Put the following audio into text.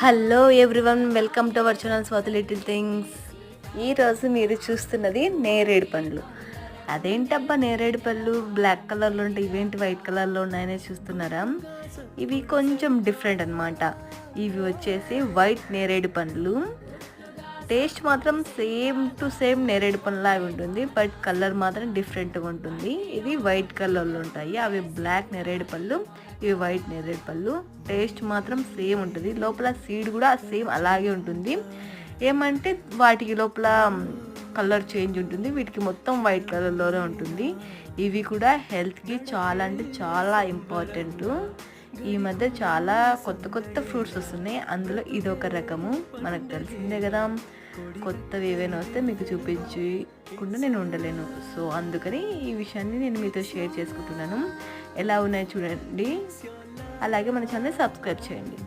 Hello everyone, welcome to our channel Swathi little things. ఈరోజు మీరు చూస్తున్నది నేరేడు పండ్లు. అదేంటబ్బా నేరేడు పళ్ళు బ్లాక్ కలర్లో ఉంటాయి, ఇవేంటి వైట్ కలర్లో ఉన్నాయనే చూస్తున్నారా? ఇవి కొంచెం డిఫరెంట్ అనమాట. ఇవి వచ్చేసి వైట్ నేరేడు పండ్లు. టేస్ట్ మాత్రం సేమ్ టు సేమ్ నేరేడు పండ్లాగా ఉంటుంది, బట్ కలర్ మాత్రం డిఫరెంట్గా ఉంటుంది. ఇది వైట్ కలర్లో ఉంటాయి, అవి బ్లాక్ నేరేడు పళ్ళు, ఇవి వైట్ నేరేడు పళ్ళు. టేస్ట్ మాత్రం సేమ్ ఉంటుంది, లోపల సీడ్ కూడా సేమ్ అలాగే ఉంటుంది. ఏమంటే వాటికి లోపల కలర్ చేంజ్ ఉంటుంది, వీటికి మొత్తం వైట్ కలర్లోనే ఉంటుంది. ఇవి కూడా హెల్త్కి చాలా అంటే చాలా ఇంపార్టెంట్. ఈ మధ్య చాలా కొత్త కొత్త ఫ్రూట్స్ వస్తున్నాయి, అందులో ఇదొక రకము. మనకు తెలిసిందే కదా, కొత్తవి ఏవైనా వస్తే మీకు చూపించకుండా నేను ఉండలేను. సో అందుకని ఈ విషయాన్ని నేను మీతో షేర్ చేసుకుంటున్నాను. ఎలా ఉన్నాయో చూడండి, అలాగే మన ఛానల్ సబ్స్క్రైబ్ చేయండి.